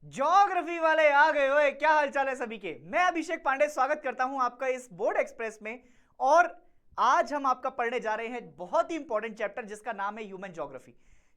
Geography वाले आ गए। ओए क्या हाल चाल है सभी के। मैं अभिषेक पांडे स्वागत करता हूं आपका इस बोर्ड एक्सप्रेस में। और आज हम आपका पढ़ने जा रहे हैं बहुत ही इंपॉर्टेंट चैप्टर जिसका नाम है ह्यूमन ज्योग्राफी।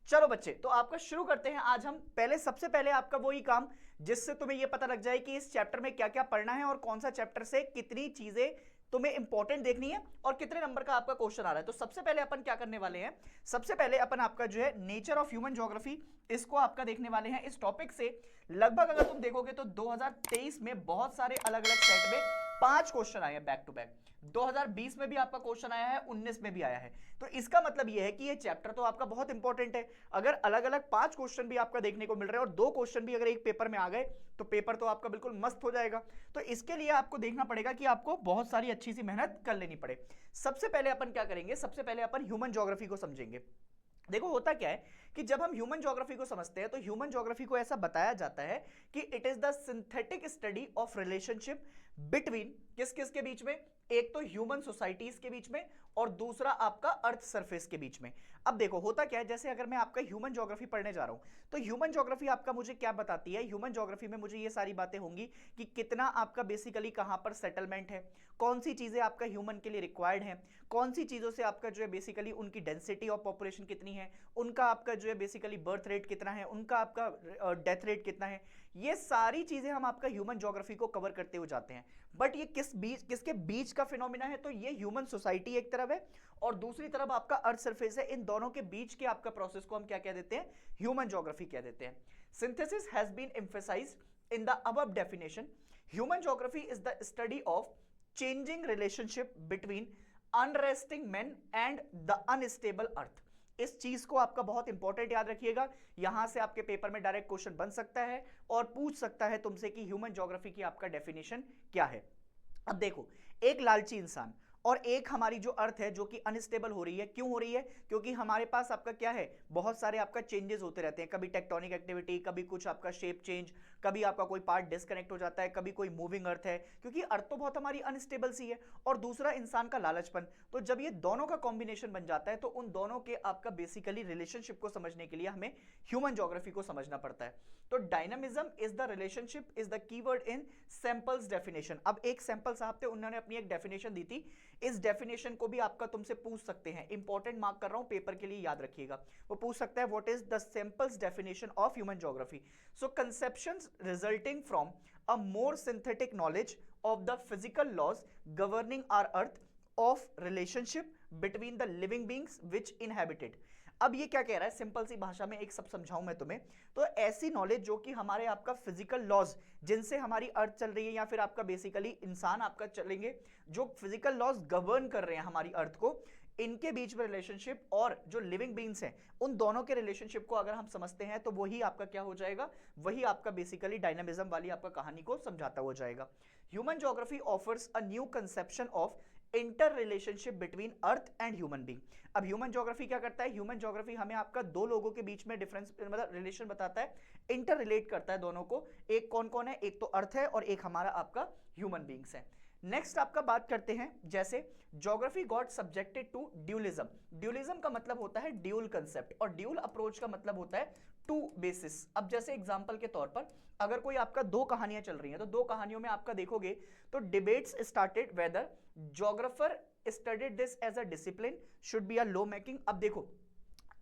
चलो बच्चे, तो आपका शुरू करते हैं। आज हम सबसे पहले आपका वही काम जिससे तुम्हें यह पता लग जाए कि इस चैप्टर में क्या क्या पढ़ना है और कौन सा चैप्टर से कितनी चीजें तुम्हें इंपॉर्टेंट देखनी है और कितने नंबर का आपका क्वेश्चन आ रहा है। तो सबसे पहले अपन क्या करने वाले हैं, सबसे पहले अपन आपका जो है नेचर ऑफ ह्यूमन ज्योग्राफी, इसको आपका देखने वाले हैं। इस टॉपिक से लगभग अगर तुम देखोगे तो 2023 में बहुत सारे अलग अलग सेट में 5 क्वेश्चन आए हैं बैक टू बैक। 2020 में भी आपका क्वेश्चन आया है, 19 में भी आया है। तो इसका मतलब यह है कि यह चैप्टर तो आपका बहुत इंपॉर्टेंट है। अगर अलग अलग 5 क्वेश्चन भी आपका देखने को मिल रहे हैं और 2 क्वेश्चन भी अगर एक पेपर में आ गए तो पेपर तो आपका बिल्कुल मस्त हो जाएगा। तो इसके लिए आपको देखना पड़ेगा कि आपको बहुत सारी अच्छी सी मेहनत कर लेनी पड़े। सबसे पहले अपन क्या करेंगे, सबसे पहले अपन ह्यूमन ज्योग्राफी को समझेंगे। देखो होता क्या है कि जब हम ह्यूमन ज्योग्राफी को समझते हैं तो ह्यूमन ज्योग्राफी को ऐसा बताया जाता है कि it is the synthetic study of relationship between किस किस के बीच में, एक तो ह्यूमन सोसाइटीज के बीच में और दूसरा आपका अर्थ सरफेस के बीच में। अब देखो होता क्या है, जैसे अगर मैं आपका ह्यूमन ज्योग्राफी पढ़ने जा रहा हूं तो ह्यूमन ज्योग्राफी आपका मुझे क्या बताती है, ह्यूमन ज्योग्राफी में मुझे ये सारी बातें होंगी कि कितना आपका बेसिकली कहां पर सेटलमेंट है, कौन सी चीजें आपका ह्यूमन के लिए रिक्वायर्ड है, कौन सी चीजों से आपका जो है बेसिकली उनकी डेंसिटी ऑफ पॉपुलेशन कितनी है, उनका आपका जो है बेसिकली बर्थ रेट कितना है, उनका आपका डेथ रेट कितना है। ये सारी चीजें हम आपका ह्यूमन ज्योग्राफी को कवर करते हुए जाते हैं। बट ये किसके बीच का फिनोमिना है, तो ये ह्यूमन सोसाइटी एक तरफ है और दूसरी तरफ आपका अर्थ सरफेस है। इन दोनों के बीच के आपका प्रोसेस को हम क्या कह देते हैं, ह्यूमन ज्योग्राफी कह देते हैं। Synthesis has been emphasised in the above definition. Human geography is the study of changing relationship between unresting man and the unstable earth. इस चीज को आपका बहुत इंपॉर्टेंट याद रखिएगा। यहां से आपके पेपर में डायरेक्ट क्वेश्चन बन सकता है और पूछ सकता है तुमसे कि ह्यूमन ज्योग्राफी की आपका डेफिनेशन क्या है। अब देखो, एक लालची इंसान और एक हमारी जो अर्थ है जो कि अनस्टेबल हो रही है। क्यों हो रही है, क्योंकि हमारे पास आपका क्या है, बहुत सारे आपका चेंजेस होते रहते हैं। कभी टेक्टोनिक एक्टिविटी, कभी कुछ आपका शेप चेंज, कभी आपका कोई पार्ट डिस्कनेक्ट हो जाता है, कभी कोई मूविंग अर्थ है, क्योंकि अर्थ तो बहुत हमारी अनस्टेबल सी है। और दूसरा इंसान का लालचपन। तो जब ये दोनों का कॉम्बिनेशन बन जाता है तो उन दोनों के आपका बेसिकली रिलेशनशिप को समझने के लिए हमें ह्यूमन ज्योग्राफी को समझना पड़ता है। तो dynamism is the relationship is the keyword in samples definition. अब एक सैंपल साहब थे, उन्होंने अपनी एक डेफिनेशन दी थी। इस डेफिनेशन को भी आपका तुमसे पूछ सकते हैं, इंपॉर्टेंट मार्क कर रहा हूं पेपर के लिए, याद रखिएगा। वो पूछ सकता है what is the Semple's definition of human geography. So conceptions resulting from a more synthetic knowledge of the physical laws governing our earth of relationship between the living beings which inhabited. अब ये क्या कह रहा है, simple सी भाषा में एक सब समझाऊं मैं तुम्हें। तो ऐसी नॉलेज जो कि हमारे आपका फिजिकल लॉज जिनसे हमारी अर्थ चल रही है या फिर आपका बेसिकली इंसान आपका चलेंगे, जो फिजिकल लॉज गवर्न कर रहे हैं हमारी अर्थ को, इनके बीच में रिलेशनशिप और जो लिविंग बींग्स हैं उन दोनों के रिलेशनशिप को अगर हम समझते हैं तो वही आपका क्या हो जाएगा, वही आपका बेसिकली डायनामिज्म वाली आपका कहानी को समझाता हो जाएगा। Human geography offers a new conception of inter relationship between earth and human being. अब ह्यूमन ज्योग्राफी क्या करता है, ह्यूमन ज्योग्राफी हमें आपका दो लोगों के बीच में डिफरेंस मतलब रिलेशन बताता है, इंटर रिलेट करता है दोनों को। एक कौन कौन है, एक तो अर्थ है और एक हमारा आपका ह्यूमन बींग्स है। नेक्स्ट आपका बात करते हैं, जैसे geography got subjected to dualism. Dualism का मतलब होता है ड्यूल कंसेप्ट और ड्यूल अप्रोच का मतलब होता है टू बेसिस। अब जैसे एग्जांपल के तौर पर अगर कोई आपका दो कहानियां चल रही हैं तो दो कहानियों में आपका देखोगे तो debates started whether geographer studied this as a discipline should be a law making. अब देखो,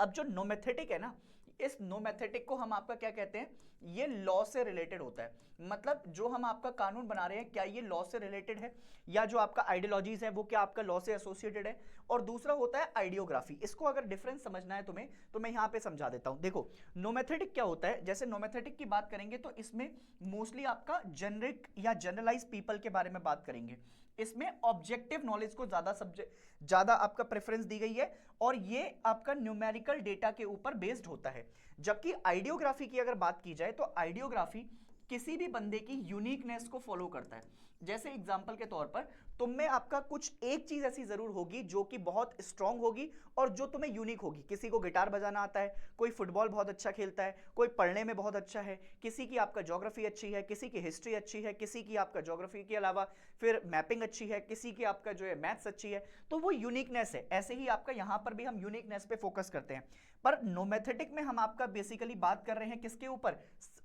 अब जो नोमेथेटिक है ना, इस नोमेथेटिक को हम आपका क्या कहते हैं, ये लॉ से रिलेटेड होता है। मतलब जो हम आपका कानून बना रहे हैं क्या ये लॉ से रिलेटेड है, या जो आपका आइडियोलॉजीज है वो क्या आपका लॉ से एसोसिएटेड है। और दूसरा होता है आइडियोग्राफी। इसको अगर डिफरेंस समझना है तुम्हें तो मैं यहां पे समझा देता हूं। देखो नोमेथेटिक क्या होता है, जैसे नोमेथेटिक की बात करेंगे तो इसमें मोस्टली आपका जेनरिक या जनरलाइज पीपल के बारे में बात करेंगे। इसमें ऑब्जेक्टिव नॉलेज को ज्यादा आपका प्रेफरेंस दी गई है और ये आपका न्यूमेरिकल डेटा के ऊपर बेस्ड होता है। जबकि आइडियोग्राफी की अगर बात की जाए तो आइडियोग्राफी किसी भी बंदे की यूनिकनेस को फॉलो करता है। जैसे एग्जांपल के तौर पर तुम में आपका कुछ एक चीज ऐसी जरूर होगी जो कि बहुत स्ट्रांग होगी और जो तुम्हें यूनिक होगी। किसी को गिटार बजाना आता है, कोई फुटबॉल बहुत अच्छा खेलता है, कोई पढ़ने में बहुत अच्छा है, किसी की आपका ज्योग्राफी अच्छी है, किसी की हिस्ट्री अच्छी है, किसी की आपका ज्योग्राफी के अलावा फिर मैपिंग अच्छी है, किसी की आपका जो है मैथ्स अच्छी है। तो वो यूनिकनेस है। ऐसे ही आपका यहां पर भी हम यूनिकनेस पे फोकस करते हैं। पर नोमेथेटिक में हम आपका बेसिकली बात कर रहे हैं किसके ऊपर,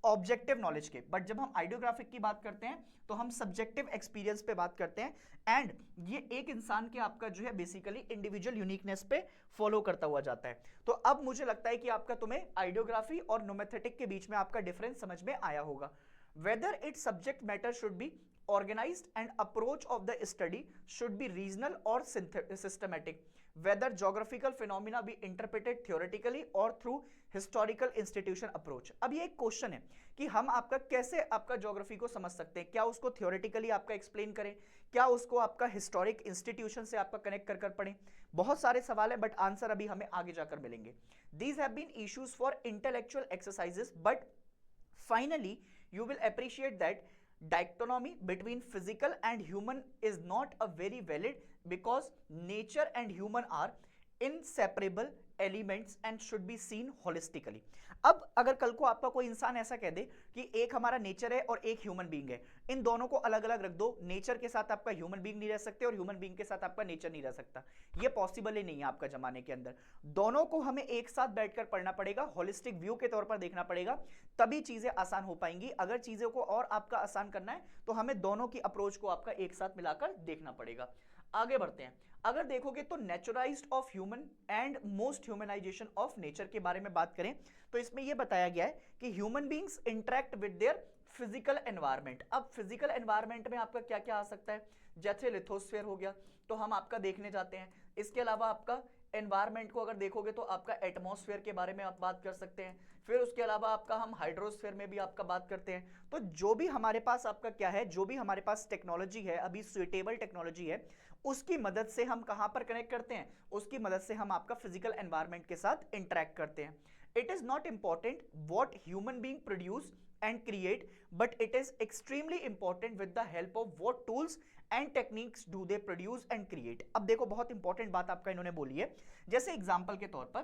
ऑब्जेक्टिव नॉलेज के। बट जब हम आइडियोग्राफिक की बात करते हैं तो हम सब्जेक्टिव एक्सपीरियंस पे बात करते हैं। एंड ये एक इंसान के आपका जो है बेसिकली इंडिविजुअल यूनिकनेस पे फॉलो करता हुआ जाता है। तो अब मुझे लगता है कि आपका तुम्हें आइडियोग्राफी और नोमेथेटिक के बीच में आपका डिफरेंस समझ में आया होगा। Whether it subject matter should be organized and approach of the study should be regional or systematic, whether geographical phenomena be interpreted theoretically or through historical institution approach। अब ये एक क्वेश्चन है कि हम आपका कैसे आपका ज्योग्राफी को समझ सकते हैं। क्या उसको थियोरेटिकली आपका एक्सप्लेन करें, क्या उसको आपका हिस्टोरिक इंस्टीट्यूशन से आपका कनेक्ट कर पढ़ें। बहुत सारे सवाल है बट आंसर अभी हमें आगे जाकर मिलेंगे। These have been issues for intellectual exercises, but finally you will appreciate that dichotomy between physical and human is not a very valid, because nature and human are inseparable elements and should be seen holistically। अब अगर कल को आपका कोई इंसान ऐसा कह दे कि एक हमारा नेचर है और एक ह्यूमन बीइंग है, इन दोनों को अलग अलग रख दो, नेचर के साथ आपका ह्यूमन बीइंग नहीं रह सकते और ह्यूमन बीइंग के साथ आपका नेचर नहीं रह सकता, ये पॉसिबल ही नहीं है आपका जमाने के अंदर। दोनों को हमें एक साथ बैठकर पढ़ना पड़ेगा, होलिस्टिक व्यू के तौर पर देखना पड़ेगा, तभी चीजें आसान हो पाएंगी। अगर चीजों को और आपका आसान करना है तो हमें दोनों की अप्रोच को आपका एक साथ मिलाकर देखना पड़ेगा। आगे बढ़ते हैं। अगर देखोगे तो naturalised of human and most humanisation of nature के बारे में बात करें तो इसमें यह बताया गया है कि human beings interact with their physical environment. अब फिजिकल एनवायरनमेंट में आपका क्या क्या आ सकता है, जैसे लिथोस्फीयर हो गया तो हम आपका देखने जाते हैं। इसके अलावा आपका एनवायरनमेंट को अगर देखोगे तो आपका एटमॉस्फेयर के बारे में आप बात कर सकते हैं। फिर उसके अलावा आपका हम हाइड्रोस्फीयर में भी आपका बात करते हैं। तो जो भी हमारे पास आपका क्या है, जो भी हमारे पास टेक्नोलॉजी है, अभी सुइटेबल टेक्नोलॉजी है, उसकी मदद से हम कहां पर कनेक्ट करते हैं, उसकी मदद से हम आपका फिजिकल एनवायरनमेंट के साथ इंटरेक्ट करते हैं। It is not important what human being produce and create, but it is extremely important with the help of what tools and techniques do they produce and create। अब देखो बहुत important बात आपका इन्होंने बोली है। जैसे एग्जांपल के तौर पर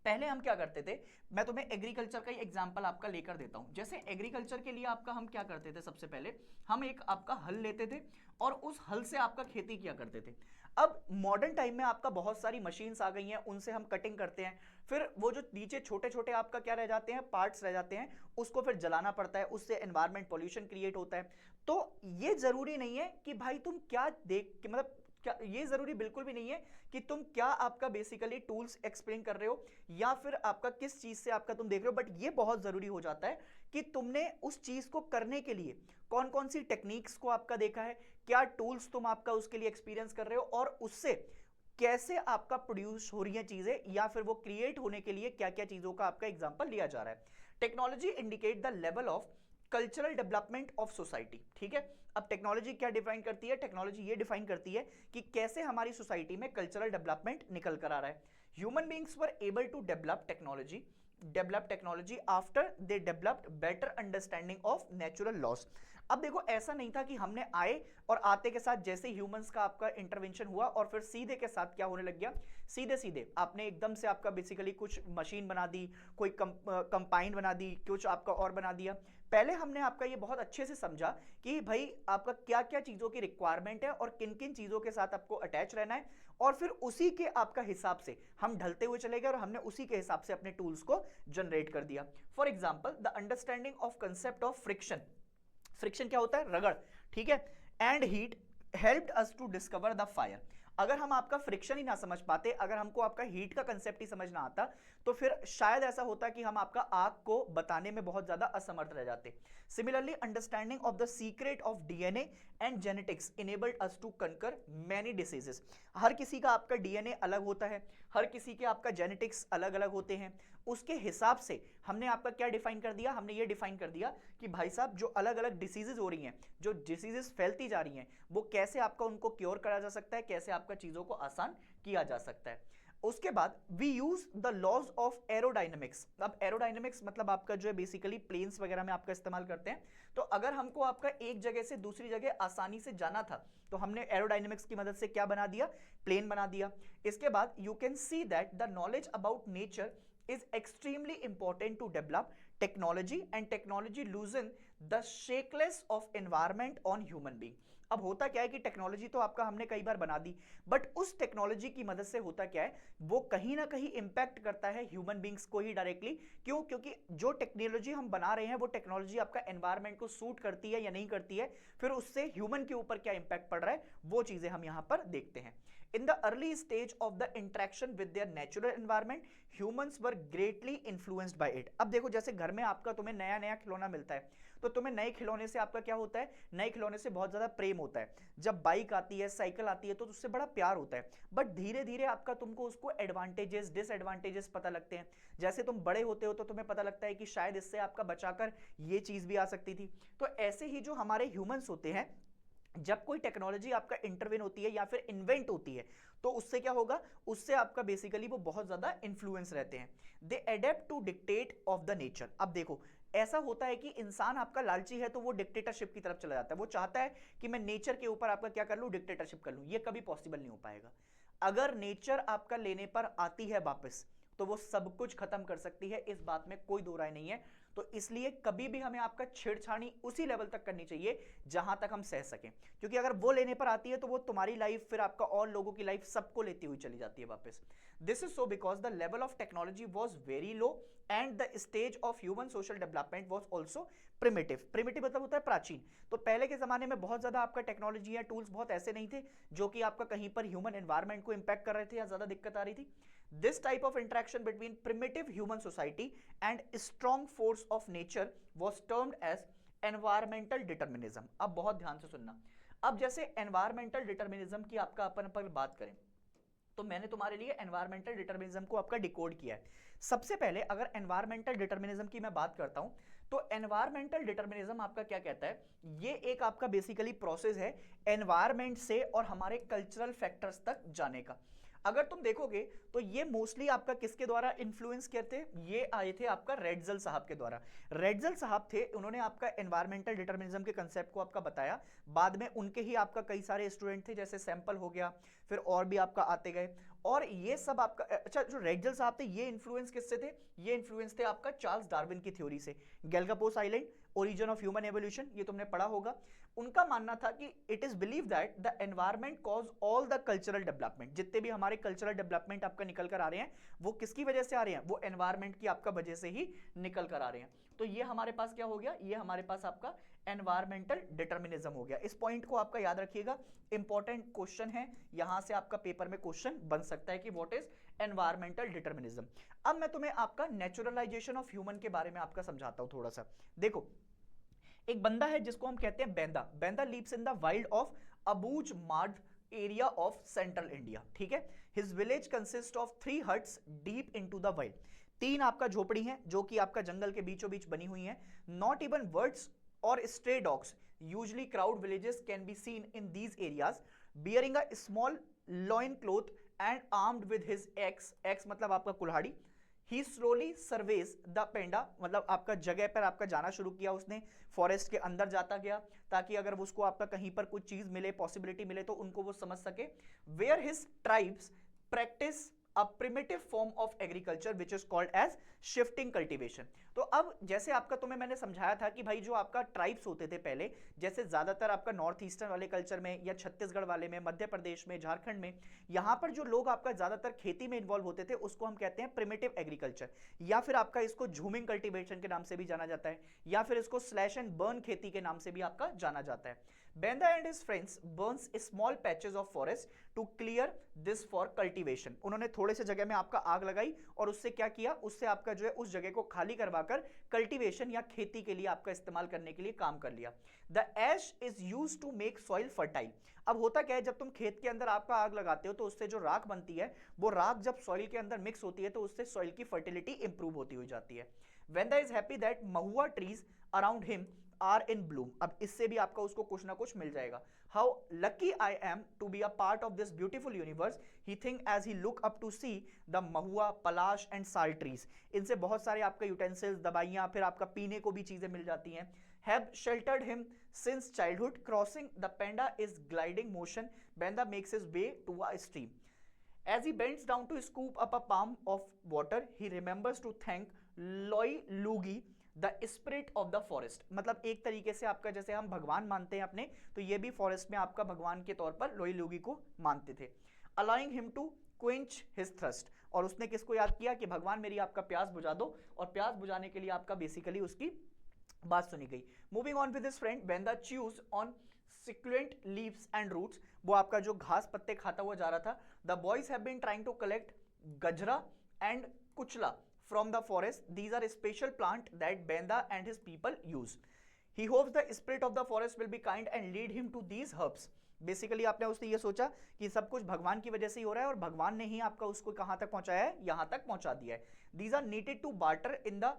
पहले हम क्या करते थे, मैं तुम्हें एग्रीकल्चर का ही एग्जांपल आपका लेकर देता हूं। जैसे एग्रीकल्चर के लिए आपका हम क्या करते थे, सबसे पहले हम एक आपका हल लेते थे और उस हल से आपका खेती किया करते थे। अब मॉडर्न टाइम में आपका बहुत सारी मशीन्स आ गई हैं, उनसे हम कटिंग करते हैं, फिर वो जो नीचे छोटे छोटे आपका क्या रह जाते हैं, पार्ट्स रह जाते हैं, उसको फिर जलाना पड़ता है, उससे एनवायरमेंट पॉल्यूशन क्रिएट होता है। तो ये जरूरी नहीं है कि भाई तुम क्या देख के, मतलब क्या ये जरूरी बिल्कुल भी नहीं है कि तुम क्या आपका बेसिकली टूल्स एक्सप्लेन कर रहे हो या फिर आपका किस चीज से आपका तुम देख रहे हो, बट ये बहुत जरूरी हो जाता है कि तुमने उस चीज को करने के लिए कौन कौन सी टेक्निक्स को आपका देखा है, क्या टूल्स तुम आपका उसके लिए एक्सपीरियंस कर रहे हो और उससे कैसे आपका प्रोड्यूस हो रही है चीजें, या फिर वो क्रिएट होने के लिए क्या क्या चीजों का आपका एग्जांपल लिया जा रहा है। Technology indicate the level of cultural development of society. ठीक है, अब टेक्नोलॉजी क्या डिफाइन करती है, टेक्नोलॉजी ये डिफाइन करती है कि कैसे हमारी सोसाइटी में कल्चरल डेवलपमेंट निकल कर आ रहा है। Human beings were able to develop technology after they developed better understanding of natural laws. अब देखो ऐसा नहीं था कि हमने आए और आते के साथ जैसे ह्यूमंस का आपका इंटरवेंशन हुआ और फिर सीधे के साथ क्या होने लग गया, सीधे सीधे आपने एकदम से आपका बेसिकली कुछ मशीन बना दी, कोई कंपाइन बना दी, कुछ आपका और बना दिया। पहले हमने आपका ये बहुत अच्छे से समझा कि भाई आपका क्या क्या चीजों की रिक्वायरमेंट है और किन किन चीजों के साथ आपको अटैच रहना है, और फिर उसी के आपका हिसाब से हम ढलते हुए चले गए और हमने उसी के हिसाब से अपने टूल्स को जनरेट कर दिया। For example the understanding of concept of friction. Friction क्या होता है, रगड़, ठीक है, and heat helped us to discover the fire. अगर हम आपका फ्रिक्शन ही ना समझ पाते, अगर हमको आपका हीट का कंसेप्ट ही समझ ना आता, तो फिर शायद ऐसा होता कि हम आपका आग को बताने में बहुत ज्यादा असमर्थ रह जाते। Similarly understanding of the secret of DNA and genetics enabled us to conquer many diseases. हर किसी का आपका डीएनए अलग होता है, हर किसी के आपका जेनेटिक्स अलग अलग होते हैं, उसके हिसाब से हमने आपका क्या डिफाइन कर दिया, हमने ये डिफाइन कर दिया कि भाई साहब जो अलग अलग डिसीजेस हो रही हैं, जो डिसीजेस फैलती जा रही हैं, वो कैसे आपका उनको क्योर करा जा सकता है, कैसे आपका चीजों को आसान किया जा सकता है। उसके बाद we use the laws of aerodynamics. अब एरोडायनेमिक्स मतलब आपका जो है बेसिकली प्लेन्स वगैरह में आपका इस्तेमाल करते हैं। तो अगर हमको आपका एक जगह से दूसरी जगह आसानी से जाना था तो हमने एरोडायनेमिक्स की मदद से क्या बना दिया, प्लेन बना दिया। इसके बाद you can see that the knowledge about nature is extremely important to develop technology and technology loosen the shakeless of environment on human being। अब होता क्या है कि टेक्नोलॉजी तो आपका हमने कई बार बना दी, बट उस टेक्नोलॉजी की मदद से होता क्या है, वो कहीं ना कहीं इंपैक्ट करता है ह्यूमन बींग्स को ही डायरेक्टली। क्यों? क्योंकि जो टेक्नोलॉजी हम बना रहे हैं वो टेक्नोलॉजी आपका एनवायरमेंट को सूट करती है या नहीं करती है, फिर उससे ह्यूमन के ऊपर क्या इंपैक्ट पड़ रहा है वो चीजें हम यहां पर देखते हैं। In the early stage of the interaction with their natural environment, humans were greatly influenced by it। अब देखो जैसे घर में आपका तुम्हें नया नया खिलौना मिलता है तो तुम्हें नए खिलौने से आपका क्या होता है, नए खिलौने से बहुत ज्यादा प्रेम होता है। जब बाइक आती है, साइकिल आती है तो उससे बड़ा प्यार होता है, बट धीरे धीरे आपका तुमको उसको एडवांटेजेस डिसएडवांटेजेस पता लगते हैं। जैसे तुम बड़े होते हो तो तुम्हें पता लगता है कि शायद इससे आपका बचाकर ये चीज भी आ सकती थी। तो ऐसे ही जो हमारे ह्यूमंस होते हैं, जब कोई टेक्नोलॉजी आपका इंटरवेन होती है या फिर इन्वेंट होती है तो उससे क्या होगा, उससे आपका बेसिकली वो बहुत ज्यादा इन्फ्लुएंस रहते हैं। They adapt to dictate of the nature. अब देखो ऐसा होता है कि इंसान आपका लालची है तो वो डिक्टेटरशिप की तरफ चला जाता है, वो चाहता है कि मैं नेचर के ऊपर आपका क्या कर लूं, डिक्टेटरशिप कर लूं। ये कभी पॉसिबल नहीं हो पाएगा। अगर नेचर आपका लेने पर आती है वापस तो वो सब कुछ खत्म कर सकती है, इस बात में कोई दो राय नहीं है। तो इसलिए कभी भी हमें आपका छेड़छाड़ी उसी लेवल तक करनी चाहिए जहां तक हम सह सकें, क्योंकि अगर वो लेने पर आती है तो वो तुम्हारी लाइफ, फिर आपका और लोगों की लाइफ, सबको लेती हुई चली जाती है वापस। This is so because the level of technology was very low and the stage of human social development was also primitive. Primitive मतलब होता है प्राचीन। तो पहले के जमाने में बहुत ज्यादा आपका टेक्नोलॉजी या टूल्स बहुत ऐसे नहीं थे जो कि आपका कहीं पर ह्यूमन एनवायरमेंट को इंपैक्ट कर रहे थे या ज्यादा दिक्कत आ रही थी। This type of interaction between primitive human society and strong force of nature was termed as environmental determinism। अब बहुत ध्यान से सुनना। अब जैसे environmental determinism की आपका अपन पर बात करें तो मैंने तुम्हारे लिए एनवायरमेंटल डिटर्मिनिज्म को आपका डिकोड किया है। सबसे पहले अगर एनवायरमेंटल डिटर्मिनिज्म की मैं बात करता हूं तो एनवायरमेंटल डिटर्मिनिज्म आपका क्या कहता है, ये एक आपका बेसिकली प्रोसेस है एनवायरमेंट से और हमारे कल्चरल फैक्टर्स तक जाने का। अगर तुम देखोगे तो ये मोस्टली आपका किसके द्वारा इन्फ्लुएंस करते, ये आए थे आपका रेडजल साहब के द्वारा। रेडजल साहब थे, उन्होंने आपका एनवायरमेंटल डिटर्मिनिज्म के कंसेप्ट को आपका बताया। बाद में उनके ही आपका कई सारे स्टूडेंट थे, जैसे सैंपल हो गया, फिर और भी आपका आते गए। और ये सब आपका अच्छा, जो रेडजल साहब थे ये इन्फ्लुएंस किससे थे, ये इन्फ्लुएंस थे आपका चार्ल्स डार्विन की थ्योरी से। Galapagos island, origin of human evolution, ये तुमने पढ़ा होगा। उनका मानना था कि it is believe that the environment cause all the cultural development. जितने भी हमारे कल्चरल डेवलपमेंट आपका निकल कर आ रहे हैं वो किसकी वजह से आ रहे हैं, वो एनवायरमेंट की आपका वजह से ही निकल कर आ रहे हैं। तो ये हमारे पास क्या हो गया, ये हमारे पास आपका एनवायरमेंटल डिटर्मिनिज्म हो गया। इस पॉइंट को आपका याद रखिएगा, इंपॉर्टेंट क्वेश्चन है, यहां से आपका पेपर में क्वेश्चन बन सकता है कि व्हाट इज एनवायरमेंटल डिटर्मिनिज्म। अब मैं तुम्हें आपका नेचुरलाइजेशन ऑफ ह्यूमन के बारे में आपका समझाता हूं थोड़ा सा। देखो एक बंदा है जिसको हम कहते हैं Benda. Benda lives in the wild of Abujh Marh area of central India, ठीक है। His village consist of 3 huts deep into the wild. 3 आपका झोपड़ी हैं जो कि आपका जंगल के बीचों बीच बनी हुई हैं। नॉट इवन बर्ड्स और stray dogs usually crowd villages can be seen in these areas bearing a small loin cloth and armed with his axe. Axe मतलब आपका कुल्हाड़ी। He slowly surveys the penda, मतलब आपका जगह पर आपका जाना शुरू किया उसने, फॉरेस्ट के अंदर जाता गया ताकि अगर उसको आपका कहीं पर कुछ चीज मिले, पॉसिबिलिटी मिले तो उनको वो समझ सके। Where his tribes practice a primitive form of agriculture which is called as shifting cultivation। तो अब जैसे आपका तुम्हें मैंने समझाया था कि भाई जो आपका ट्राइब्स होते थे पहले, जैसे ज्यादातर आपका नॉर्थ ईस्टर्न वाले कल्चर में या छत्तीसगढ़ वाले में, मध्य प्रदेश में, झारखंड में, यहां पर जो लोग आपका ज्यादातर खेती में इन्वॉल्व होते थे उसको हम कहते हैं प्रिमिटिव एग्रीकल्चर, या फिर आपका इसको झूमिंग कल्टीवेशन के नाम से भी जाना जाता है, या फिर इसको स्लैश एंड बर्न खेती के नाम से भी आपका जाना जाता है। Benda and his friends burns small patches of forest to clear this for cultivation। उन्होंने थोड़े से जगह में आपका आग लगाई और उससे क्या किया, उससे आपका जो है उस जगह को खाली करवाकर कल्टीवेशन या खेती के लिए आपका इस्तेमाल करने के लिए काम कर लिया। The ash is used to make soil fertile। अब होता क्या है, जब तुम खेत के अंदर आपका आग लगाते हो तो उससे जो राख बनती है वो राख जब सॉइल के अंदर मिक्स होती है तो उससे सॉइल की फर्टिलिटी इंप्रूव होती हुई जाती है। Benda is happy that mahua trees around him are in bloom. अब इससे भी आपका उसको कुछ ना कुछ मिल जाएगा। How lucky I am to be a part of this beautiful universe he think as he look up to see the mahua, palash and sal trees. इनसे बहुत सारे आपका यूटेंसिल्स, दवाइयां, फिर आपका पीने को भी चीजें मिल जाती हैं। Have sheltered him since childhood. Crossing the Panda is gliding motion. Benda makes his way to a stream. As he bends down to scoop up a palm of water, he remembers to thank Loi Lugi, the spirit of the forest. मतलब एक तरीके से आपका जैसे हम भगवान मानते हैं अपने, तो ये भी फॉरेस्ट में आपका भगवान के तौर पर लोई लुगी को मानते थे। Allowing him to quench his thirst. और उसने किसको याद किया कि भगवान मेरी आपका प्यास बुझा दो, और प्यास बुझाने के लिए आपका बेसिकली उसकी बात सुनी गई। Moving on with his friend, Benda chews on succulent leaves and roots. वो आपका जो घास पत्ते खाता हुआ जा रहा था। The boys have been trying to collect gajra and kuchla from the forest. These are special plant that Benda and his people use. He hopes the spirit of the forest will be kind and lead him to these herbs. Basically आपने उसने ये सोचा कि सब कुछ भगवान की वजह से ही हो रहा है, और भगवान ने ही आपका उसको कहां तक पहुंचाया है, यहां तक पहुंचा दिया है। These are needed to barter in the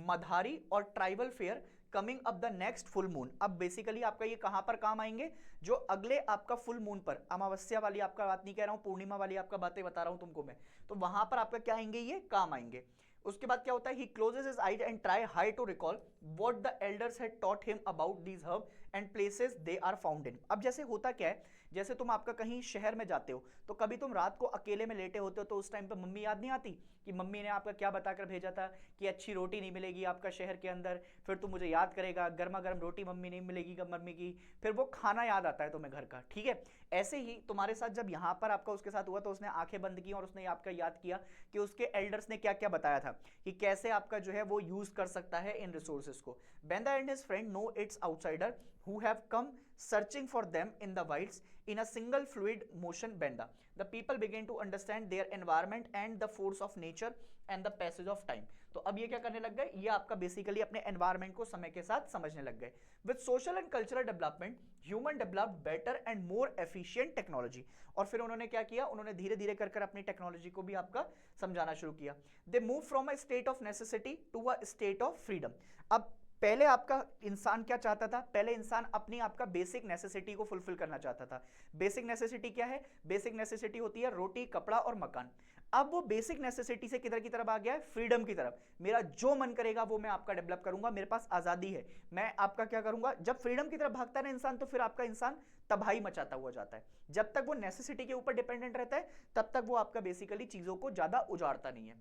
मधारी और tribal fair coming up the next full moon. अब बेसिकली आपका ये कहां पर काम आएंगे, जो अगले आपका फुल मून पर, अमावस्या वाली आपका बात नहीं कह रहा हूं, पूर्णिमा वाली आपका बातें बता रहा हूं तुमको मैं, तो वहां पर आपका क्या आएंगे, ये काम आएंगे। उसके बाद क्या होता है, he closes his eyes and try hard to recall what the elders had taught him about these herbs and places they are found in. अब जैसे होता क्या है, जैसे तुम आपका कहीं शहर में जाते हो, तो कभी तुम रात को अकेले में लेटे होते हो, तो उस टाइम पे मम्मी याद नहीं आती कि मम्मी ने आपका क्या बताकर भेजा था कि अच्छी रोटी नहीं मिलेगी आपका शहर के अंदर, फिर तुम मुझे याद करेगा, गर्मा गर्म रोटी मम्मी नहीं मिलेगी मम्मी की, फिर वो खाना याद आता है तुम्हें घर का। ठीक है, ऐसे ही तुम्हारे साथ जब यहाँ पर आपका उसके साथ हुआ, तो उसने आंखें बंद की और उसने आपका याद किया कि उसके एल्डर्स ने क्या क्या बताया था कि कैसे आपका जो है वो यूज कर सकता है इन रिसोर्सेज को। Benda and his friend know it's outsider who have come searching for them in the wilds in a single fluid motion benda. The people begin to understand their environment and the force of nature and the passage of time. तो अब ये क्या करने लग गए, ये आपका basically अपने एनवायरमेंट को समय के साथ समझने लग गए। With social and cultural development human developed better and more efficient technology. और फिर उन्होंने क्या किया, उन्होंने धीरे धीरे कर अपनी टेक्नोलॉजी को भी आपका समझाना शुरू किया। They move from a state of necessity to a state of freedom. अब पहले आपका इंसान क्या चाहता था, पहले इंसान अपनी आपका बेसिक नेसेसिटी को फुलफिल करना चाहता था। बेसिक नेसेसिटी क्या है, बेसिक नेसेसिटी होती है रोटी, कपड़ा और मकान। अब वो बेसिक नेसेसिटी से किधर की तरफ आ गया है, फ्रीडम की तरफ। मेरा जो मन करेगा वो मैं आपका डेवलप करूंगा, मेरे पास आजादी है, मैं आपका क्या करूंगा। जब फ्रीडम की तरफ भागता है ना इंसान, तो फिर आपका इंसान तबाही मचाता हुआ जाता है। जब तक वो नेसेसिटी के ऊपर डिपेंडेंट रहता है, तब तक वो आपका बेसिकली चीजों को ज्यादा उजाड़ता नहीं है।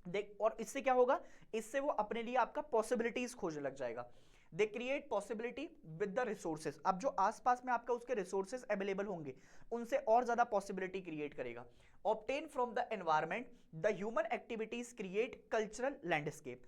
देख, और इससे क्या होगा, इससे वो अपने लिए आपका पॉसिबिलिटीज खोजने लग जाएगा। They create possibility with the resources. अब जो आसपास में आपका उसके रिसोर्सेज अवेलेबल होंगे, उनसे और ज्यादा पॉसिबिलिटी क्रिएट करेगा। Obtain from the environment the human activities create cultural landscape.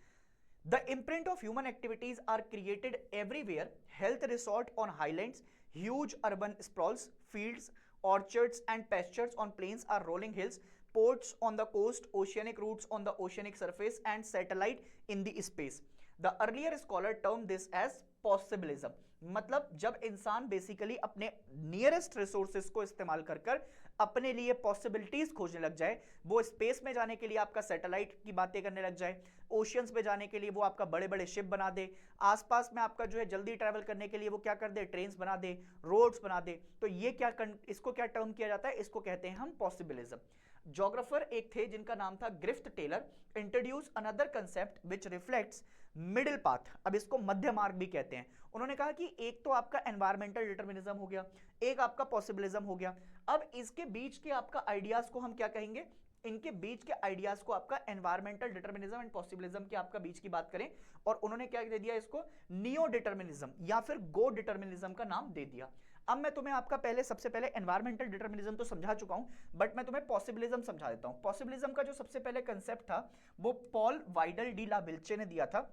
The imprint of human activities are created everywhere. Health resort on highlands, huge urban sprawls, fields, orchards and pastures on plains are rolling hills, ports on the coast, oceanic routes on the oceanic surface and satellite in the space. The earlier scholar termed this as possibilism. मतलब जब इंसान basically अपने nearest resources को इस्तेमाल कर अपने लिए possibilities खोजने लग जाए, वो स्पेस में जाने के लिए आपका सैटेलाइट की बातें करने लग जाए, ओशियंस पे जाने के लिए वो आपका बड़े बड़े शिप बना दे, आसपास में आपका जो है जल्दी ट्रैवल करने के लिए वो क्या कर दे, ट्रेन्स बना दे, रोड्स बना दे, तो ये क्या इसको क्या टर्म किया जाता है, इसको कहते हैं हम पॉसिबिलिज्म। जोग्राफर एक थे जिनका नाम था Griffith Taylor, introduce another concept which reflects middle path. अब इसको मध्य मार्ग भी कहते हैं। उन्होंने कहा कि एक तो आपका एनवायरमेंटल डिटर्मिनिज्म हो गया, एक आपका पॉसिबिलिज्म हो गया, अब इसके बीच के आपका आइडियाज को हम क्या कहेंगे, इनके बीच के आइडियाज को आपका एनवायरमेंटल डिटर्मिनिज्म एंड पॉसिबिलिज्म के आपका बीच की बात करें, और उन्होंने क्या दे दिया इसको, नियो डिटर्मिनिज्म या फिर गो डिटर्मिनिज्म का नाम दे दिया। अब मैं तुम्हें आपका सबसे पहले एनवायरमेंटल डिटर्मिनिज्म तो समझा चुका हूं, बट मैं तुम्हें पॉसिबिलिज्म समझा देता हूं। पॉसिबिलिज्म का जो सबसे पहले कंसेप्ट था वो पॉल वाइडल डी ला विल्चे ने दिया था।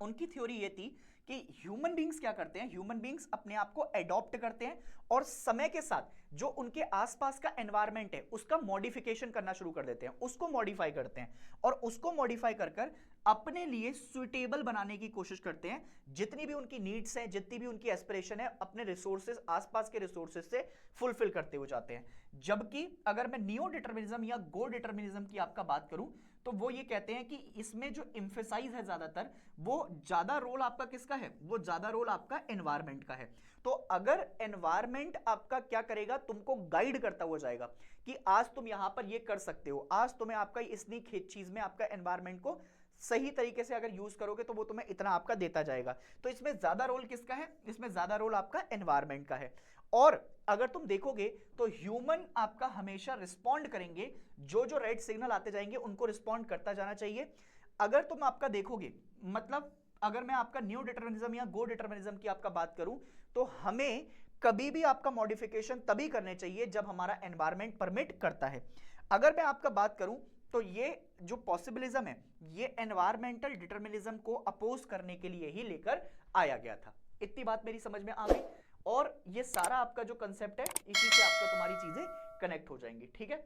उनकी थ्योरी ये थी कि ह्यूमन बींग्स क्या करते हैं, ह्यूमन बींग्स अपने आप को एडॉप्ट करते हैं और समय के साथ जो उनके आसपास का एनवायरनमेंट है उसका मॉडिफिकेशन करना शुरू कर देते हैं, उसको मॉडिफाई करते हैं, और उसको मॉडिफाई कर अपने लिए सुइटेबल बनाने की कोशिश करते हैं। जितनी भी उनकी नीड्स हैं, जितनी भी उनकी एस्पिरेशन है, अपने रिसोर्सेज, आसपास के रिसोर्सेज से फुलफिल करते हुए जाते हैं। जबकि अगर मैं नियो डिटर्मिनिज्म या गो डिटर्मिनिज्म की आपका बात करूं, तो वो ये कहते हैं कि इसमें जो एम्फेसाइज है ज्यादातर, वो ज्यादा रोल आपका किसका है, वो ज्यादा रोल आपका एनवायरमेंट का है। तो अगर एनवायरमेंट आपका क्या करेगा, तुमको गाइड करता हुआ जाएगा कि आज तुम यहां पर ये कर सकते हो, आज तुम्हें आपका इतनी चीज में आपका एनवायरमेंट को सही तरीके से अगर यूज करोगे तो वो तुम्हें इतना आपका देता जाएगा। तो इसमें ज्यादा रोल किसका है, इसमें ज्यादा रोल आपका एनवायरमेंट का है। और अगर तुम देखोगे तो ह्यूमन आपका हमेशा रिस्पॉन्ड करेंगे, जो जो रेड सिग्नल आते जाएंगे उनको रिस्पॉन्ड करता जाना चाहिए। अगर तुम आपका देखोगे, मतलब अगर मैं आपका न्यू डिटरमिनिज्म या गो डिटरमिनिज्म की आपका बात करूं, तो हमें कभी भी आपका मॉडिफिकेशन तभी करने चाहिए जब हमारा एनवायरमेंट परमिट करता है। अगर मैं आपका बात करूं तो ये जो पॉसिबिलिज्म है, ये एनवायरमेंटल डिटरमिनिज्म को अपोज करने के लिए ही लेकर आया गया था। इतनी बात मेरी समझ में आ गई, और ये सारा आपका जो कंसेप्ट है इसी से आपका तुम्हारी चीजें कनेक्ट हो जाएंगी, ठीक है।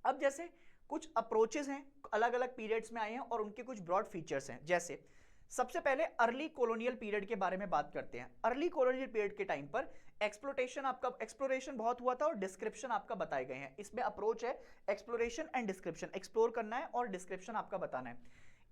अब जैसे कुछ अप्रोचेस हैं, अलग अलग पीरियड्स में आए हैं और उनके कुछ ब्रॉड फीचर्स हैं। जैसे सबसे पहले अर्ली कॉलोनियल पीरियड के बारे में बात करते हैं। अर्ली कॉलोनियल पीरियड के टाइम पर एक्सप्लोरेशन बहुत हुआ था और डिस्क्रिप्शन आपका बताए गए हैं। इसमें अप्रोच है एक्सप्लोरेशन एंड डिस्क्रिप्शन, एक्सप्लोर करना है और डिस्क्रिप्शन आपका बताना है।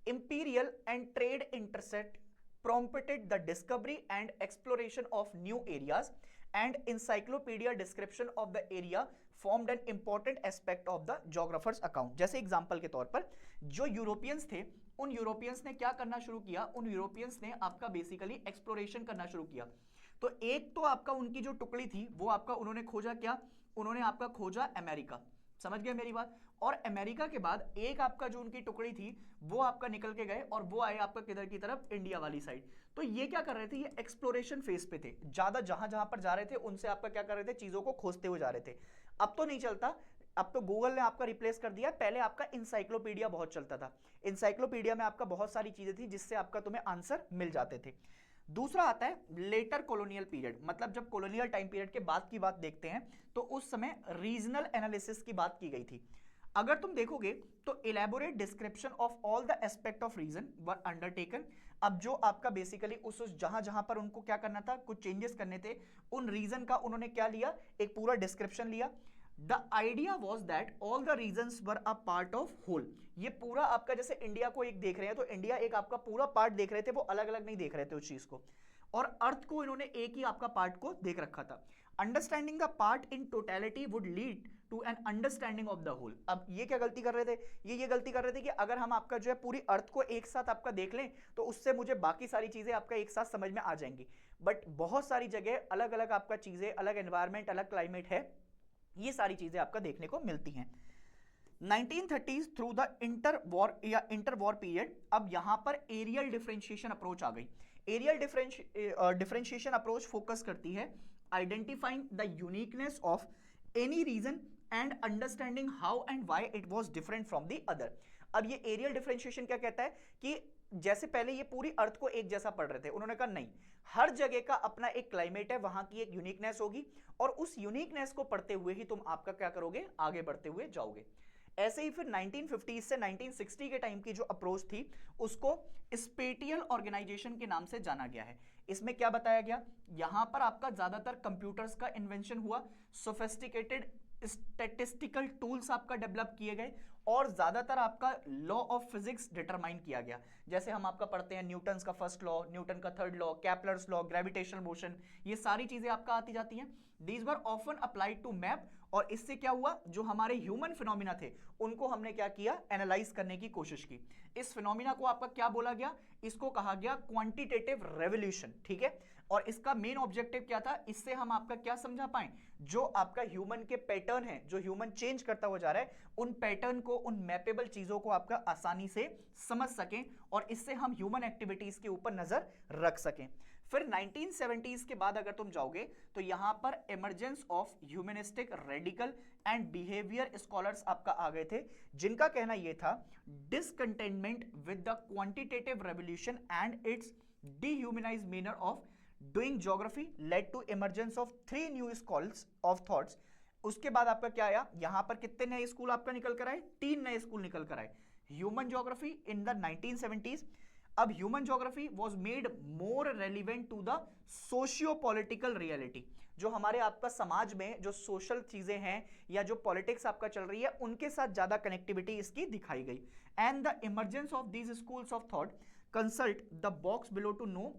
Imperial and trade intersect prompted the discovery and exploration of new areas, and encyclopedia description of the area formed an important aspect of the geographer's account। जैसे example के तौर पर जो यूरोपियंस थे, उन यूरोपियंस ने क्या करना शुरू किया, उन यूरोपियंस ने आपका बेसिकली एक्सप्लोरेशन करना शुरू किया। तो एक तो आपका उनकी जो टुकड़ी थी वो आपका उन्होंने खोजा क्या, उन्होंने आपका खोजा अमेरिका, समझ गए मेरी बात। और अमेरिका के बाद एक आपका जो उनकी टुकड़ी थी वो आपका निकल के गए और वो आए आपका किधर की तरफ, इंडिया वाली साइड। तो ये क्या कर रहे थे, ये एक्सप्लोरेशन फेज पे थे, ज्यादा जहां जहां पर जा रहे थे उनसे आपका क्या कर रहे थे, चीजों को खोजते हुए जा रहे थे। अब तो नहीं चलता, अब तो गूगल ने आपका रिप्लेस कर दिया। पहले आपका इंसाइक्लोपीडिया बहुत चलता था, इंसाइक्लोपीडिया में आपका बहुत सारी चीजें थी जिससे आपका तुम्हें आंसर मिल जाते थे। दूसरा आता है लेटर कॉलोनियल पीरियड, मतलब जब कॉलोनियल टाइम पीरियड के बाद की बात देखते हैं तो उस समय रीजनल एनालिसिस की बात की गई थी। अगर तुम देखोगे तो elaborate description of all the aspect of region were undertaken. अब जो आपका बेसिकली उस जहां जहां पर उनको क्या करना था, कुछ चेंजेस करने थे, उन रीजन का उन्होंने क्या लिया, एक पूरा डिस्क्रिप्शन लिया। The idea was that all the regions were a part of whole. ये पूरा आपका, जैसे इंडिया को एक देख रहे हैं तो इंडिया एक आपका पूरा पार्ट देख रहे थे, वो अलग अलग नहीं देख रहे थे उस चीज को, और अर्थ को इन्होंने एक ही आपका पार्ट को देख रखा था। Understanding the part in totality would lead to an understanding of the whole. अब ये क्या गलती कर रहे थे, ये गलती कर रहे थे कि अगर हम आपका जो है पूरी अर्थ को एक साथ आपका देख लें तो उससे मुझे बाकी सारी चीजें आपका एक साथ समझ में आ जाएंगी। बट बहुत सारी जगह अलग अलग आपका चीजें, अलग एनवायरमेंट, अलग क्लाइमेट है, ये सारी चीजें आपका देखने को मिलती हैं। 1930s through the inter war period, अब यहां पर एरियल डिफरेंशिएशन अप्रोच आ गई। एरियल डिफरेंशिएशन अप्रोच फोकस करती है identifying the uniqueness of any region and understanding how and why it was different from the other. अब ये एरियल डिफरेंशिएशन क्या कहता है कि जैसे पहले ये पूरी अर्थ को एक जैसा पढ़ रहे थे, उन्होंने कहा नहीं, हर जगह का अपना एक क्लाइमेट है, वहां की एक यूनिकनेस होगी, और उस यूनिकनेस को पढ़ते हुए ही तुम आपका क्या करोगे, आगे बढ़ते हुए जाओगे। ऐसे ही फिर 1950 से 1960 के टाइम की जो अप्रोच थी उसको स्पेटियल ऑर्गेनाइजेशन के नाम से जाना गया है। इसमें क्या बताया गया, यहां पर आपका ज्यादातर कंप्यूटर्स का इन्वेंशन हुआ, सोफिस्टिकेटेड स्टैटिस्टिकल टूल्स आपका डेवलप किए गए, और ज्यादातर आपका लॉ ऑफ फिजिक्स डिटरमाइन किया गया। जैसे हम आपका पढ़ते हैं न्यूटन्स का फर्स्ट लॉ, न्यूटन का third law, Kepler's law, gravitational motion, ये सारी चीजें आपका आती जाती हैं। These were often applied to map, और इससे क्या हुआ, जो हमारे ह्यूमन फिनोमिना थे उनको हमने क्या किया, एनालाइज करने की कोशिश की। इस फिनोमिना को आपका क्या बोला गया, इसको कहा गया क्वांटिटेटिव रेवोल्यूशन, ठीक है। और इसका मेन ऑब्जेक्टिव क्या था, इससे हम आपका क्या समझा पाए, जो आपका ह्यूमन के पैटर्न है, जो ह्यूमन चेंज करता हुआ जा रहा है, उन पैटर्न को, उन मैपेबल चीजों को आपका आसानी से समझ सकें, और इससे हम ह्यूमन एक्टिविटीज के ऊपर नजर रख सकें। फिर 1970s के बाद अगर तुम जाओगे तो यहां पर emergence of humanistic radical and behaviour scholars आपका आ गए थे, जिनका कहना यह था discontentment with the quantitative revolution and its dehumanised manner of doing geography led to emergence of 3 new schools of thoughts. उसके बाद आपका क्या आया, यहां पर कितने नए स्कूल आपका निकल कर आए, 3 नए स्कूल निकल कर आए। Human geography in the 1970s, अब human geography was made more relevant to the socio political reality, जो हमारे आपका समाज में जो सोशल चीजें हैं या जो पॉलिटिक्स आपका चल रही है उनके साथ ज्यादा कनेक्टिविटी इसकी दिखाई गई। And the emergence of these schools of thought, consult the box below to know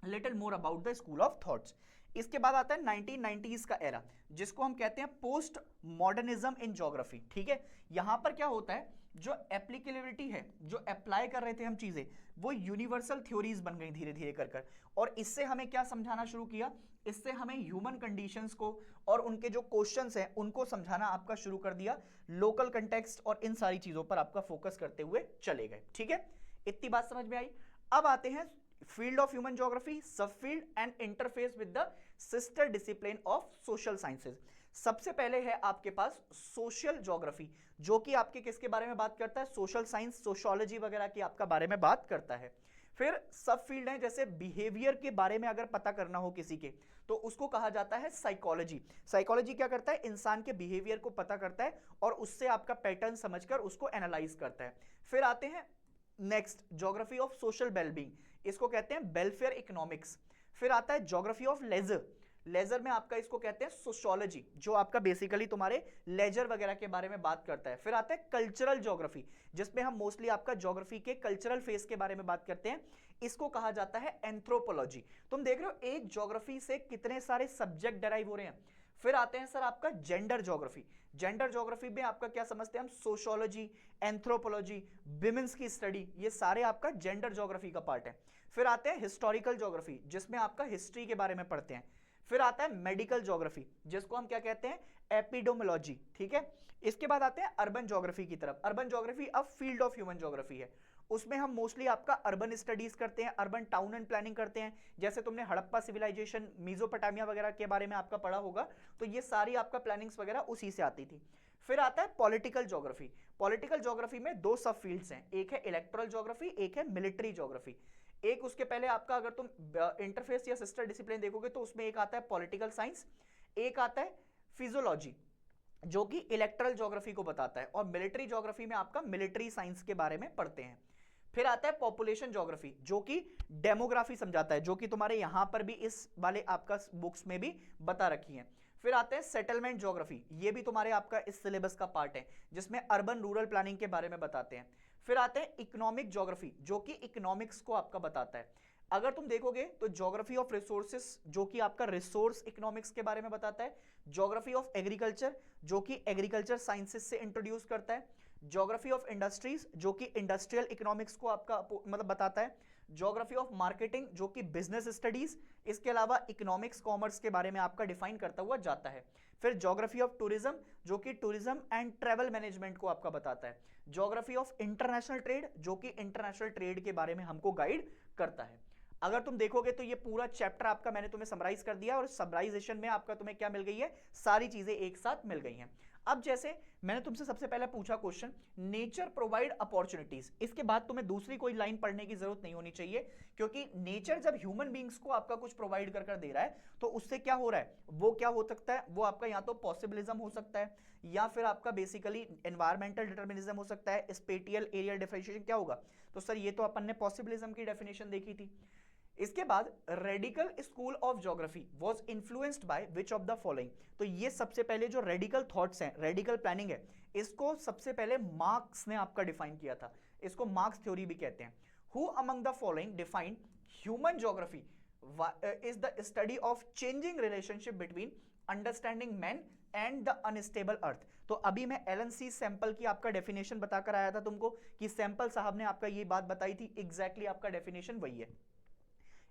little more about the school of thoughts. इसके बाद आता है 1990s का एरा, जिसको हम कहते हैं पोस्ट मॉडर्निज्म इन ज्योग्राफी। ठीक है, यहां पर क्या होता है, जो एप्लीकेबिलिटी है, जो अप्लाई कर रहे थे हम चीजें, वो यूनिवर्सल थ्योरीज बन गई धीरे धीरे कर कर। और इससे हमें क्या समझाना शुरू किया, इससे हमें ह्यूमन कंडीशंस को और उनके जो क्वेश्चंस हैं उनको समझाना आपका शुरू कर दिया, लोकल कंटेक्स्ट और इन सारी चीजों पर आपका फोकस करते हुए चले गए। ठीक है, इतनी बात समझ में आई। अब आते हैं फील्ड ऑफ ह्यूमन ज्योग्राफी, सब field and interface with the sister discipline of social sciences. सबसे पहले है आपके पास सोशल ज्योग्राफी, जो कि आपके किसके बारे में बात करता है, सोशल साइंस, सोशियोलॉजी वगैरह की आपका बारे में बात करता है। फिर सब फील्ड है, जैसे बिहेवियर के बारे में अगर पता करना हो किसी के, तो उसको कहा जाता है साइकोलॉजी। साइकोलॉजी क्या करता है, इंसान के बिहेवियर को पता करता है और उससे आपका पैटर्न समझकर उसको एनालाइज करता है। फिर आते हैं next, geography of social wellbeing, इसको कहते हैं वेलफेयर इकोनॉमिक्स। फिर आता है ज्योग्राफी ऑफ लेजर, लेजर में आपका इसको कहते हैं सोशियोलॉजी, जो आपका बेसिकली तुम्हारे लेजर वगैरह के बारे में बात करता है। फिर आता है कल्चरल ज्योग्राफी, जिसमें हम मोस्टली आपका ज्योग्राफी के कल्चरल फेस के बारे में बात करते हैं, इसको कहा जाता है एंथ्रोपोलॉजी। तुम देख रहे हो एक ज्योग्राफी से कितने सारे सब्जेक्ट डेराइव हो रहे हैं। फिर आते हैं सर आपका जेंडर ज्योग्राफी, जेंडर ज्योग्राफी में आपका क्या समझते हैं हम, सोशियोलॉजी, एंथ्रोपोलॉजी, विमेंस की स्टडी, ये सारे आपका जेंडर ज्योग्राफी का पार्ट है। फिर आते हैं हिस्टोरिकल ज्योग्राफी, जिसमें आपका हिस्ट्री के बारे में पढ़ते हैं। फिर आता है मेडिकल ज्योग्राफी, जिसको हम क्या कहते हैं, एपिडेमियोलॉजी। ठीक है, इसके बाद आते हैं अर्बन ज्योग्राफी की तरफ। अर्बन ज्योग्राफी अब फील्ड ऑफ ह्यूमन ज्योग्राफी है, उसमें हम मोस्टली आपका अर्बन स्टडीज करते हैं, अर्बन टाउन एंड प्लानिंग करते हैं। जैसे तुमने हड़प्पा सिविलाइजेशन, मेसोपोटामिया वगैरह के बारे में आपका पढ़ा होगा, तो ये सारी आपका प्लानिंग्स वगैरह उसी से आती थी। फिर आता है पॉलिटिकल ज्योग्राफी। पॉलिटिकल ज्योग्राफी में दो सब फील्ड्स हैं, एक है इलेक्टोरल ज्योग्राफी, एक है मिलिट्री ज्योग्राफी। एक उसके पहले आपका अगर तुम इंटरफेस या सिस्टर डिसिप्लिन देखोगे तो उसमें एक आता है पॉलिटिकल साइंस, एक आता है फिजियोलॉजी, जो कि इलेक्टोरल ज्योग्राफी को बताता है, और मिलिट्री ज्योग्राफी में आपका मिलिट्री साइंस के बारे में पढ़ते हैं। फिर आता है पॉपुलेशन ज्योग्राफी, जो कि डेमोग्राफी समझाता है, जो कि तुम्हारे यहां पर भी इस वाले आपका बुक्स में भी बता रखी है। फिर आते हैं सेटलमेंट ज्योग्राफी, ये भी तुम्हारे आपका इस सिलेबस का पार्ट है, जिसमें अर्बन रूरल प्लानिंग के बारे में बताते हैं। फिर आते हैं इकोनॉमिक ज्योग्राफी, जो कि इकोनॉमिक्स को आपका बताता है। अगर तुम देखोगे तो ज्योग्राफी ऑफ रिसोर्सेस, जो कि आपका रिसोर्स इकोनॉमिक्स के बारे में बताता है। ज्योग्राफी ऑफ एग्रीकल्चर, जो कि एग्रीकल्चर साइंसेस से इंट्रोड्यूस करता है। ज्योग्राफी ऑफ इंडस्ट्रीज, जो कि इंडस्ट्रियल इकोनॉमिक्स को आपका मतलब बताता है। ज्योग्राफी ऑफ मार्केटिंग, जो कि बिजनेस स्टडीज, इसके अलावा इकोनॉमिक्स कॉमर्स के बारे में आपका डिफाइन करता हुआ जाता है। फिर ज्योग्राफी ऑफ टूरिज्म, जो कि टूरिज्म एंड ट्रेवल मैनेजमेंट को आपका बताता है। ज्योग्राफी ऑफ इंटरनेशनल ट्रेड, जो कि इंटरनेशनल ट्रेड के बारे में हमको गाइड करता है। अगर तुम देखोगे तो ये पूरा चैप्टर आपका मैंने तुम्हें समराइज कर दिया, और समराइजेशन में आपका तुम्हें क्या मिल गई है, सारी चीजें एक साथ मिल गई हैं। अब जैसे मैंने तुमसे सबसे पहले पूछा क्वेश्चन, नेचर प्रोवाइड अपॉर्चुनिटीज, इसके बाद तुम्हें दूसरी कोई लाइन पढ़ने की जरूरत नहीं होनी चाहिए, क्योंकि नेचर जब ह्यूमन बींग्स को आपका कुछ प्रोवाइड कर कर दे रहा है, तो उससे क्या हो रहा है, वो क्या हो सकता है, वो आपका या तो पॉसिबिलिज्म हो सकता है, या फिर आपका बेसिकली एनवायरमेंटल डिटर्मिनिज्म हो सकता है। स्पेटियल एरियल डिफरेंशिएशन क्या होगा, तो सर ये तो अपन ने पॉसिबिलिज्म की डेफिनेशन देखी थी। इसके बाद radical school of geography was influenced by which of the following, तो ये सबसे पहले जो रेडिकल थॉट्स हैं, रेडिकल प्लानिंग है, इसको सबसे पहले मार्क्स ने आपका डिफाइन किया था, इसको मार्क्स थ्योरी भी कहते हैं। Who among the following defined human geography is the study of changing relationship between understanding man and the unstable earth. तो अभी मैं एलन सैंपल की आपका डेफिनेशन बताकर आया था तुमको, कि सैंपल साहब ने आपका ये बात बताई थी, एग्जैक्टली आपका डेफिनेशन वही है।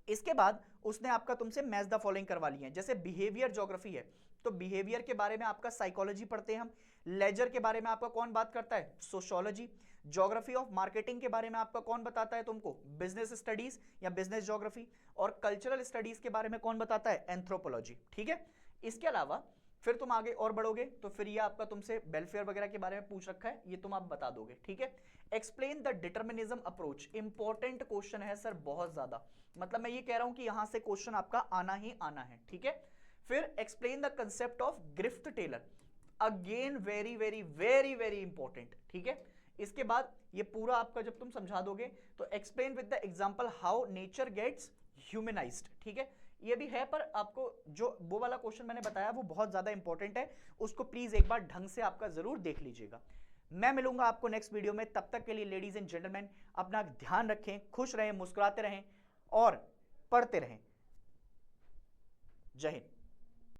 इसके बाद उसने आपका तुमसे मैच द फॉलोइंग करवा ली है, जैसे बिहेवियर ज्योग्राफी है, तो बिहेवियर के बारे में आपका साइकोलॉजी पढ़ते हैं हम। लेजर के बारे में आपका कौन बात करता है, सोशियोलॉजी। ज्योग्राफी ऑफ मार्केटिंग के बारे में आपका कौन बताता है तुमको, बिजनेस स्टडीज या बिजनेस ज्योग्राफी। और कल्चरल स्टडीज के बारे में कौन बताता है, एंथ्रोपोलॉजी। ठीक है, इसके अलावा फिर तुम आगे और बढ़ोगे तो फिर ये आपका तुमसे वेलफेयर वगैरह के बारे में पूछ रखा है, ये तुम आप बता दोगे। ठीक है, explain the determinism approach, important question है सर, बहुत ज्यादा, मतलब मैं ये कह रहा हूं कि यहां से क्वेश्चन आपका आना ही आना है। ठीक है, फिर explain the concept of Griffith Taylor, again very very very very important. ठीक है, इसके बाद ये पूरा आपका जब तुम समझा दोगे तो explain with the example how nature gets humanized, ठीक है, ये भी है, पर आपको जो वो वाला क्वेश्चन मैंने बताया वो बहुत ज्यादा इंपॉर्टेंट है, उसको प्लीज एक बार ढंग से आपका जरूर देख लीजिएगा। मैं मिलूंगा आपको नेक्स्ट वीडियो में, तब तक के लिए लेडीज एंड जेंटलमैन अपना ध्यान रखें, खुश रहें, मुस्कुराते रहें और पढ़ते रहें। जय हिंद।